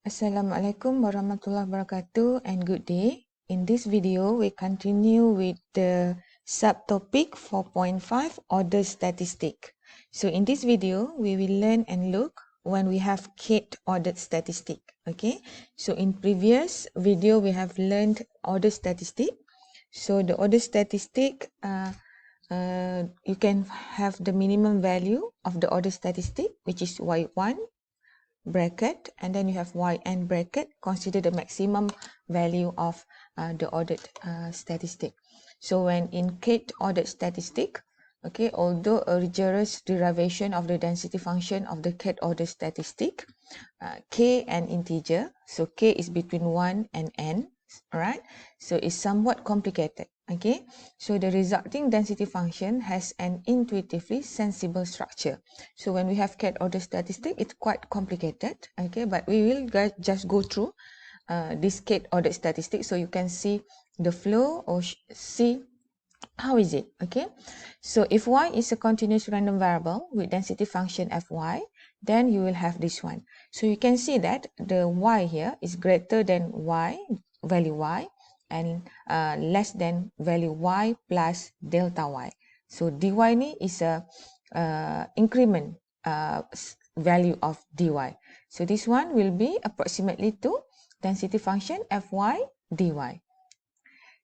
Assalamualaikum warahmatullahi wabarakatuh and good day. In this video, we continue with the subtopic 4.5 order statistic. So in this video, we will learn and look when we have kth ordered statistic. Okay. So in previous video, we have learned order statistic. So the order statistic, you can have the minimum value of the order statistic, which is y1 bracket, and then you have yn bracket. Consider the maximum value of the ordered statistic. So when in kth ordered statistic, okay, although a rigorous derivation of the density function of the kth ordered statistic, k an integer, so k is between 1 and n, right? So it's somewhat complicated. Okay, so the resulting density function has an intuitively sensible structure. So when we have kth order statistic, it's quite complicated. Okay, but we will just go through this kth order statistic so you can see the flow or see how is it. Okay, so if y is a continuous random variable with density function fy, then you will have this one. So you can see that the y here is greater than y, value y, and less than value y plus delta y. So dy ni is a increment value of dy. So this one will be approximately to density function fy dy.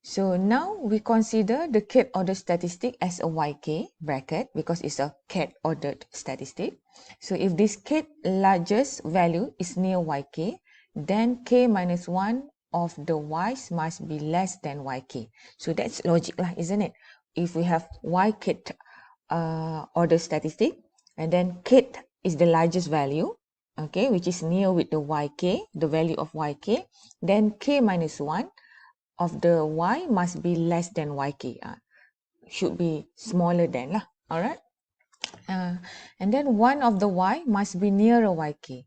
So now we consider the kth order statistic as a yk bracket because it's a kth ordered statistic. So if this kth largest value is near yk, then k minus 1 of the y's must be less than yk. So that's logic lah, isn't it? If we have y kth order statistic and then kth is the largest value, okay, which is near with the yk, the value of yk, then k minus 1 of the y must be less than yk, should be smaller than lah. Alright, and then 1 of the y must be nearer yk,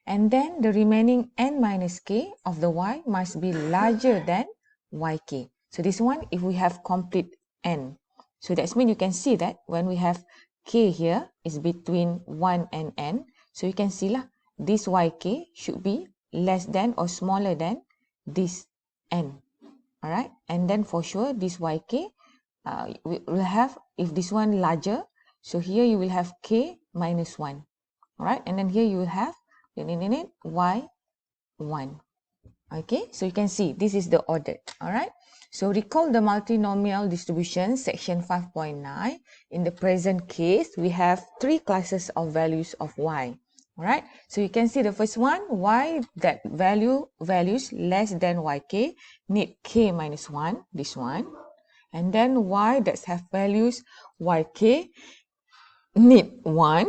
and then the remaining n minus k of the y must be larger than yk. So this one, if we have complete n, so that's mean you can see that when we have k here is between 1 and n, so you can see lah, this yk should be less than or smaller than this n. Alright, and then for sure this yk we will have, if this one larger, so here you will have k minus 1. Alright, and then here you will have y1. Okay, so you can see this is the ordered. Alright, so recall the multinomial distribution section 5.9. In the present case, we have 3 classes of values of y. Alright, so you can see the first one, y that values less than yk need k minus 1, this one. And then y that have values yk need 1.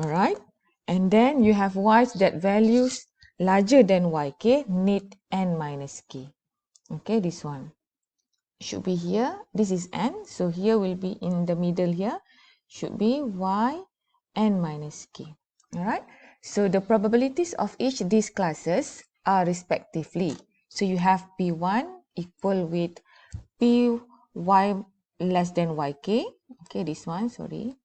Alright, and then you have y's that values larger than yk need n minus k. Okay, this one should be here. This is n, so here will be in the middle here, should be y n minus k. Alright, so the probabilities of each of these classes are respectively. So you have P1 equal with Py less than yk. Okay, this one, sorry.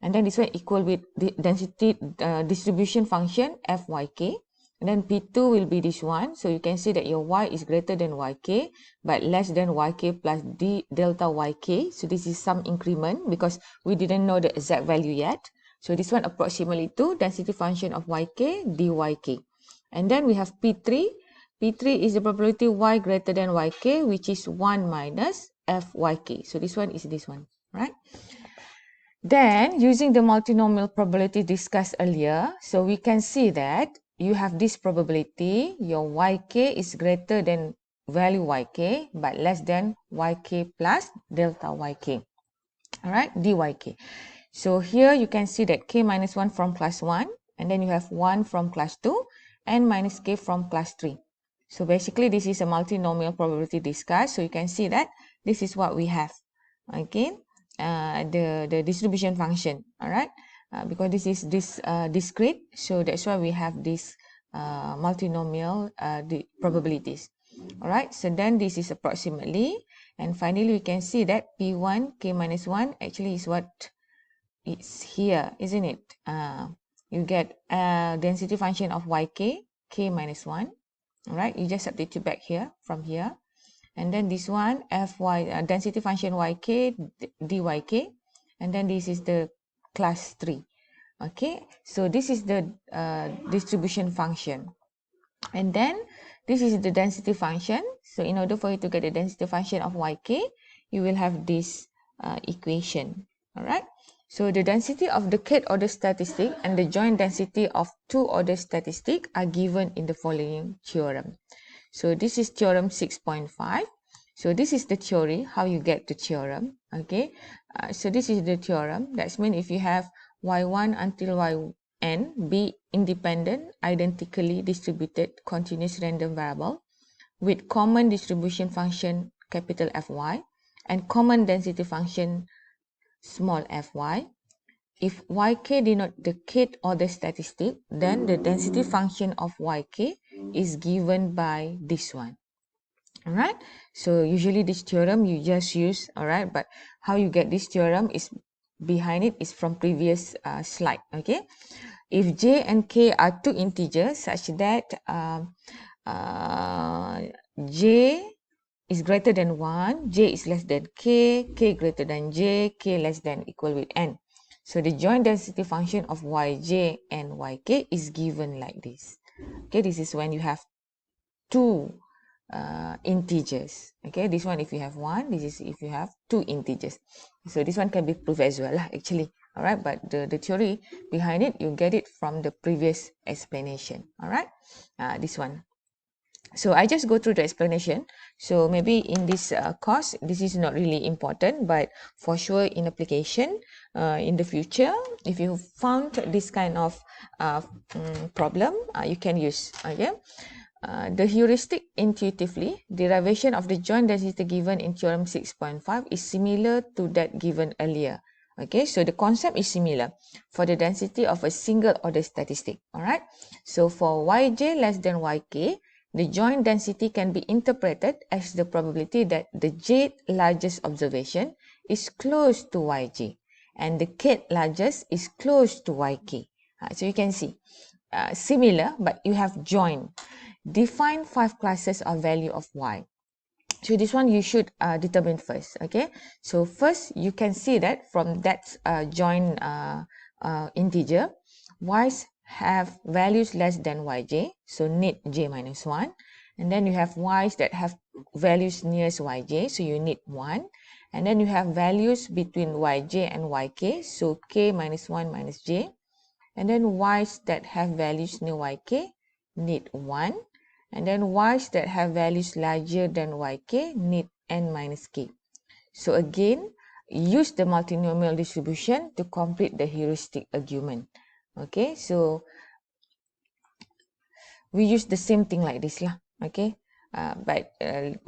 And then this one equal with the density distribution function fyk. And then P2 will be this one. So you can see that your y is greater than yk, but less than yk plus delta yk. So this is some increment because we didn't know the exact value yet. So this one approximately to density function of yk dyk. And then we have P3. P3 is the probability y greater than yk, which is 1 minus fyk. So this one is this one, right? Then using the multinomial probability discussed earlier, so we can see that you have this probability, your yk is greater than value yk, but less than yk plus delta yk. Alright, dyk. So here you can see that k minus 1 from class 1, and then you have 1 from class 2, and minus k from class 3. So basically this is a multinomial probability discussed. So you can see that this is what we have. Okay, the distribution function. Alright, because this is discrete, so that's why we have this multinomial the probabilities. Alright, so then this is approximately, and finally we can see that P1 k minus 1 actually is what it's here, isn't it? You get density function of yk k minus 1. All right, you just substitute back here from here. And then this one, density function yk dyk. And then this is the class 3. Okay, so this is the distribution function. And then this is the density function. So in order for you to get the density function of yk, you will have this equation. All right. So the density of the kth order statistic and the joint density of two order statistic are given in the following theorem. So this is theorem 6.5. So this is the theory, how you get the theorem. Okay. So this is the theorem. That's mean if you have y1 until yn be independent, identically distributed continuous random variable with common distribution function capital Fy and common density function small fy. If yk denote the kth order statistic, then the density function of yk is given by this one. All right. So usually this theorem you just use, all right, but how you get this theorem is behind it is from previous slide. Okay. If j and k are two integers such that j is greater than 1, j is less than k, k greater than j, k less than equal with n. So the joint density function of yj and yk is given like this. Okay, this is when you have two integers. Okay, this one if you have 1, this is if you have two integers. So this one can be proved as well actually. All right, but the theory behind it, you get it from the previous explanation. All right, this one. So I just go through the explanation. So maybe in this course, this is not really important, but for sure in application in the future, if you found this kind of problem, you can use. Okay. The heuristic intuitively, derivation of the joint density given in theorem 6.5 is similar to that given earlier. Okay, so the concept is similar for the density of a single order statistic. All right, so for yj less than yk, the joint density can be interpreted as the probability that the jth largest observation is close to yj and the kth largest is close to yk. So you can see similar, but you have joined. Define 5 classes of value of y. So this one you should determine first. Okay, so first you can see that from that joint integer, y's have values less than yj, so need j minus 1, and then you have y's that have values nearest yj, so you need 1, and then you have values between yj and yk, so k minus 1 minus j, and then y's that have values near yk need 1, and then y's that have values larger than yk need n minus k. So again, use the multinomial distribution to complete the heuristic argument. Okay, so we use the same thing like this lah. Okay, but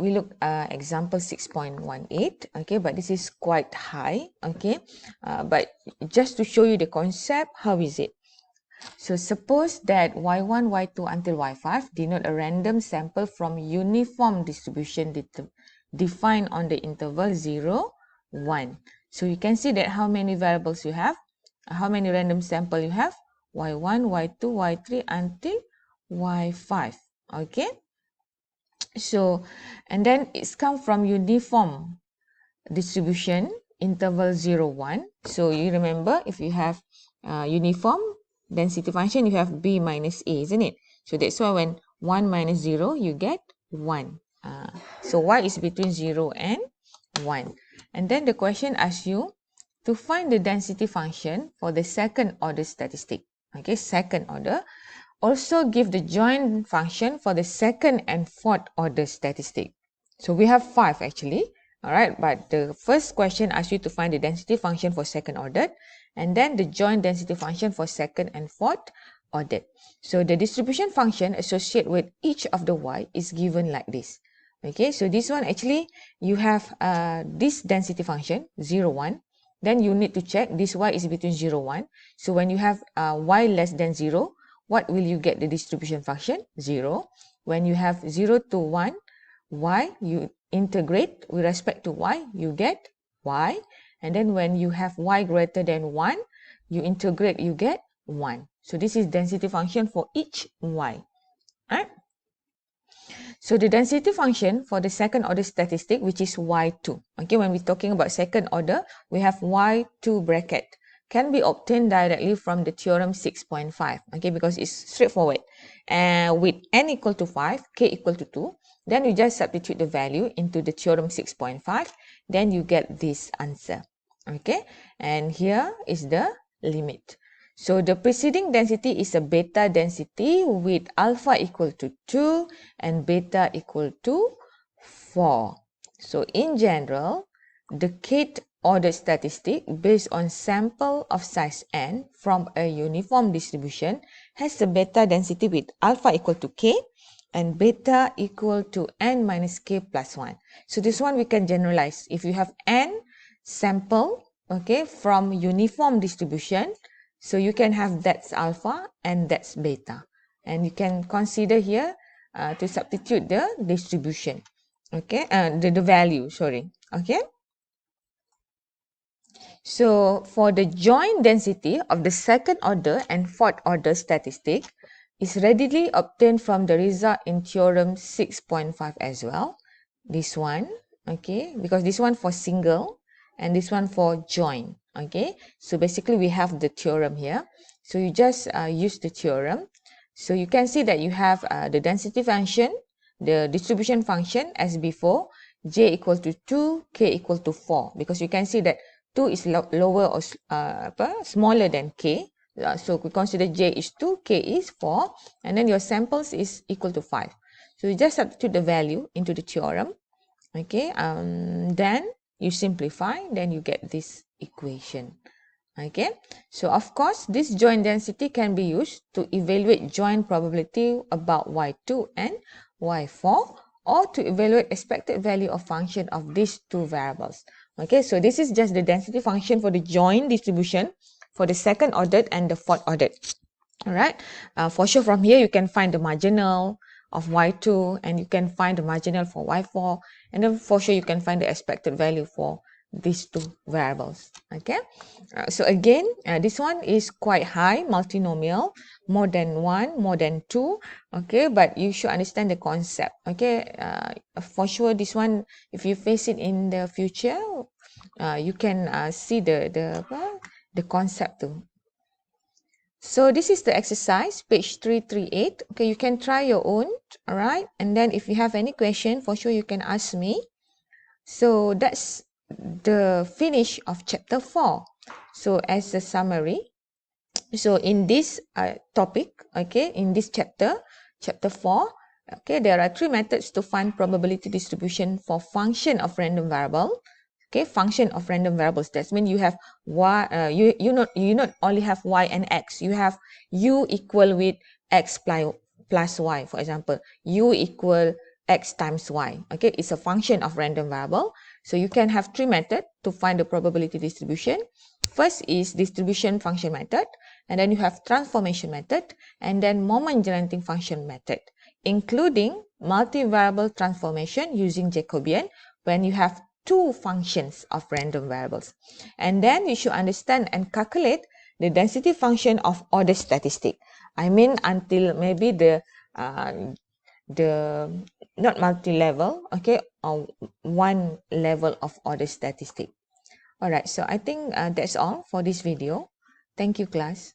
we look example 6.18. Okay, but this is quite high. Okay, but just to show you the concept, how is it? So suppose that y1, y2 until y5 denote a random sample from uniform distribution defined on the interval 0, 1. So you can see that how many variables you have, how many random sample you have, y1, y2, y3 until y5. Okay. So, and then it's come from uniform distribution interval 0, 1. So you remember if you have uniform density function, you have b minus a, isn't it? So that's why when 1 minus 0, you get 1. So y is between 0 and 1. And then the question asks you to find the density function for the second order statistic. Okay, second order. Also give the joint function for the second and fourth order statistic. So we have 5 actually. All right, but the first question asks you to find the density function for second order, and then the joint density function for second and fourth order. So the distribution function associated with each of the y is given like this. Okay, so this one actually you have this density function 0, 1. Then you need to check this y is between 0, 1. So when you have y less than 0, what will you get the distribution function? 0. When you have 0 to 1, y, you integrate with respect to y, you get y. And then when you have y greater than 1, you integrate, you get 1. So this is density function for each y. So the density function for the second order statistic, which is y2. Okay, when we're talking about second order, we have y2 bracket can be obtained directly from the theorem 6.5. Okay, because it's straightforward. And with n equal to 5, k equal to 2, then you just substitute the value into the theorem 6.5, then you get this answer. Okay, and here is the limit. So the preceding density is a beta density with alpha equal to 2 and beta equal to 4. So in general, the kth order statistic based on sample of size n from a uniform distribution has a beta density with alpha equal to k and beta equal to n minus k plus 1. So this one we can generalize. If you have n sample, okay, from uniform distribution, so you can have that's alpha and that's beta. And you can consider here to substitute the distribution. Okay, the value, sorry. Okay. So for the joint density of the second order and fourth order statistic is readily obtained from the result in theorem 6.5 as well. This one, okay, because this one for single and this one for joint. Okay, so basically we have the theorem here. So you just use the theorem. So you can see that you have the density function, the distribution function as before, j equals to 2, k equal to 4, because you can see that 2 is lower or smaller than k. So we consider j is 2, k is 4, and then your samples is equal to 5. So you just substitute the value into the theorem. Okay, then you simplify, then you get this equation. Okay, so of course this joint density can be used to evaluate joint probability about y2 and y4, or to evaluate expected value of function of these two variables. Okay, so this is just the density function for the joint distribution for the second ordered and the fourth ordered. All right, for sure from here you can find the marginal of y2 and you can find the marginal for y4, and then for sure you can find the expected value for these two variables. Okay, so again this one is quite high, multinomial, more than 1, more than 2. Okay, but you should understand the concept. Okay, for sure this one, if you face it in the future, you can see the concept too. So this is the exercise, page 338. Okay, you can try your own, all right? And then if you have any question, for sure you can ask me. So that's the finish of chapter 4. So as a summary, so in this topic, okay, in this chapter 4, okay, there are 3 methods to find probability distribution for function of random variable. Okay, function of random variables. That means you have y, you not only have y and x, you have u equal with x plus y. For example, u equal x times y. Okay, it's a function of random variable. So you can have 3 methods to find the probability distribution. First is distribution function method, and then you have transformation method, and then moment generating function method, including multivariable transformation using Jacobian when you have 2 functions of random variables. And then you should understand and calculate the density function of order statistic. I mean until maybe the not multi-level, okay, or one level of order statistic. All right, so I think that's all for this video. Thank you, class.